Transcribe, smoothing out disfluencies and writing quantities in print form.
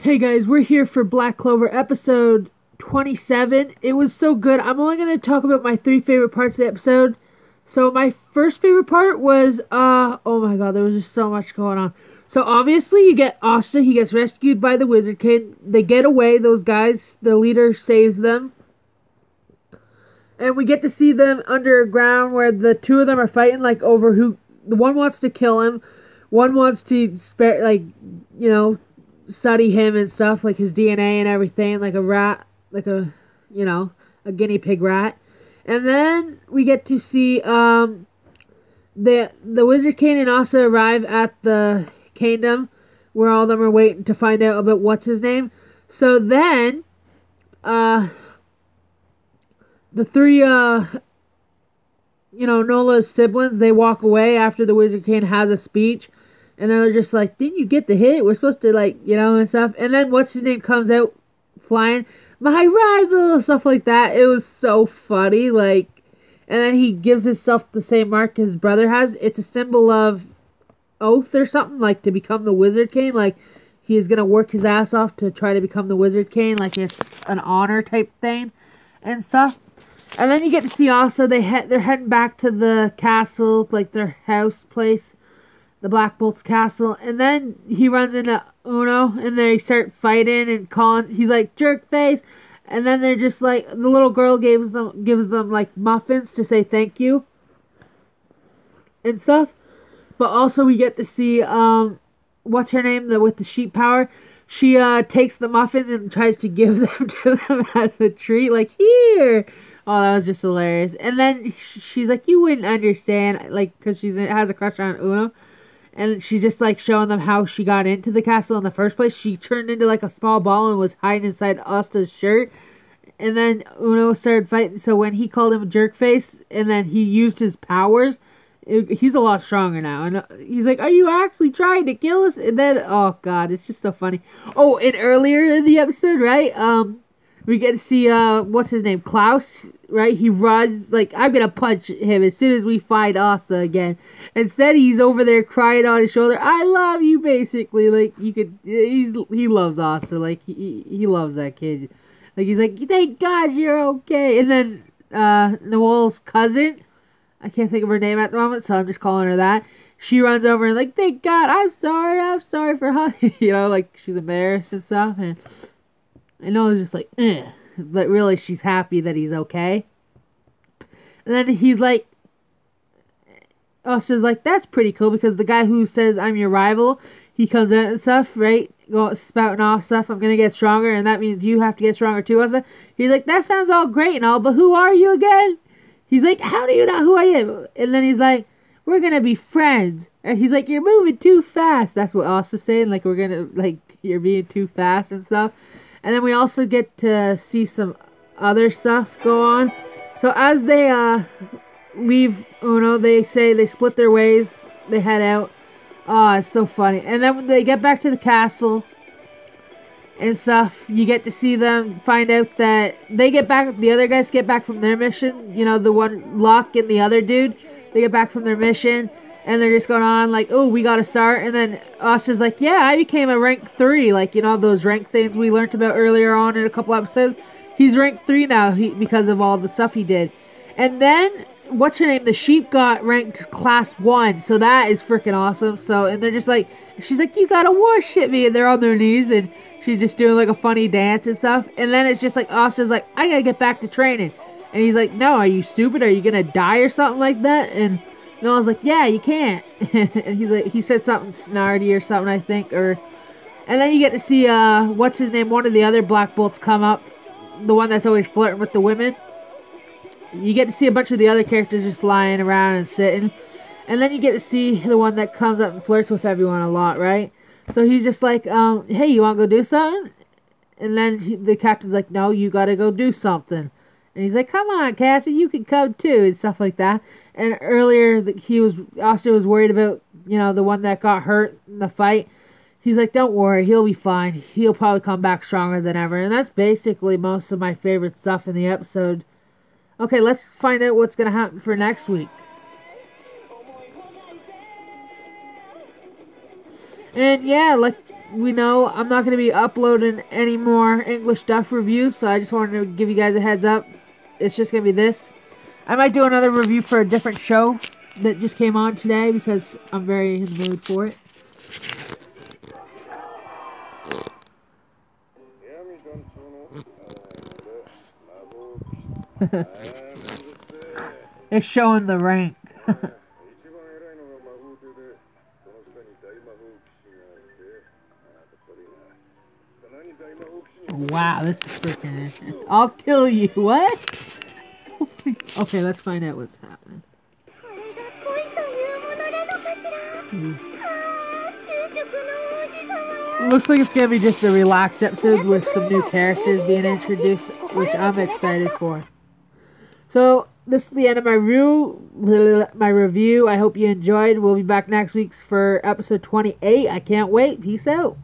Hey guys, we're here for Black Clover episode 27. It was so good. I'm only going to talk about my 3 favorite parts of the episode. So my first favorite part was, oh my god, there was just so much going on. So obviously you get Asta, he gets rescued by the Wizard King. They get away, those guys, the leader saves them. And we get to see them underground where the two of them are fighting, like, over who, the one wants to kill him, one wants to spare, like, you know, study him and stuff, like his DNA and everything, like a rat, like a, you know, a guinea pig rat. And then we get to see the Wizard King and Asa arrive at the kingdom where all of them are waiting to find out about what's his name. So then the three you know, Nola's siblings, they walk away after the Wizard King has a speech. And they're just like, didn't you get the hit? We're supposed to, like, you know, and stuff. And then what's his name comes out flying, my rival, stuff like that. It was so funny, like, and then he gives himself the same mark his brother has. It's a symbol of oath or something, like, to become the Wizard King. Like, he's gonna work his ass off to try to become the Wizard King. Like, it's an honor type thing and stuff. And then you get to see also they're heading back to the castle, like their house place, the Black Bolt's castle, and then he runs into Uno, and they start fighting and calling. He's like, jerk face, and then they're just like, the little girl gives them like muffins to say thank you and stuff. But also we get to see what's her name, with the sheep power. She takes the muffins and tries to give them to them as a treat, like, here. Oh, that was just hilarious. And then she's like, you wouldn't understand, like, because she has a crush on Uno. And she's just, like, showing them how she got into the castle in the first place. She turned into, like, a small ball and was hiding inside Asta's shirt. And then Uno started fighting. So when he called him a jerkface, and then he used his powers, he's a lot stronger now. And he's like, are you actually trying to kill us? And then, oh, God, it's just so funny. Oh, and earlier in the episode, right, we get to see, what's his name, Klaus, right? He runs, like, I'm gonna punch him as soon as we find Asa again. Instead, he's over there crying on his shoulder, I love you, basically. Like, you could, he loves Asa, like, he loves that kid. Like, he's like, thank God you're okay. And then, Noel's cousin, I can't think of her name at the moment, so I'm just calling her that. She runs over and, like, thank God, I'm sorry for her. You know, like, she's embarrassed and stuff, and Noel's just like, eh. But really, she's happy that he's okay. And then he's like, Asa's like, that's pretty cool, because the guy who says, I'm your rival, he comes out and stuff, right? Spouting off stuff, I'm gonna get stronger, and that means you have to get stronger too, Asa. He's like, that sounds all great and all, but who are you again? He's like, how do you know who I am? And then he's like, we're gonna be friends. And he's like, you're moving too fast. That's what Asa's saying, like, we're gonna, like, you're being too fast and stuff. And then we also get to see some other stuff go on. So as they leave Uno, they say they split their ways. They head out. Oh, it's so funny. And then when they get back to the castle and stuff, you get to see them find out that they get back, the other guys get back from their mission. You know, the one, Locke and the other dude, they get back from their mission. And they're just going on like, oh, we got to start. And then Asta's like, yeah, I became a rank 3. Like, you know, those rank things we learned about earlier on in a couple episodes. He's rank 3 now because of all the stuff he did. And then, what's her name? The sheep got ranked class 1. So that is freaking awesome. So, and they're just like, she's like, you got to worship me. And they're on their knees. And she's just doing like a funny dance and stuff. And then it's just like, Asta's like, I got to get back to training. And he's like, no, are you stupid? Are you going to die or something like that? And I was like, yeah, you can't. And he's like, he said something snarty or something, I think, and then you get to see, what's his name, one of the other Black Bolts come up, the one that's always flirting with the women. You get to see a bunch of the other characters just lying around and sitting, and then you get to see the one that comes up and flirts with everyone a lot, right? So he's just like, hey, you want to go do something? And then the captain's like, no, you got to go do something. And he's like, come on, Captain, you can come too, and stuff like that. And earlier, Asta was worried about, you know, the one that got hurt in the fight. He's like, don't worry, he'll be fine. He'll probably come back stronger than ever. And that's basically most of my favorite stuff in the episode. Okay, let's find out what's going to happen for next week. And yeah, like we know, I'm not going to be uploading any more English Duff reviews, so I just wanted to give you guys a heads up. It's just going to be this. I might do another review for a different show that just came on today because I'm very in the mood for it. It's showing the rank. Wow, this is freaking... I'll kill you. What? Okay, let's find out what's happening. Looks like it's going to be just a relaxed episode with some new characters being introduced, which I'm excited for. So, this is the end of my review. I hope you enjoyed. We'll be back next week for episode 28. I can't wait. Peace out.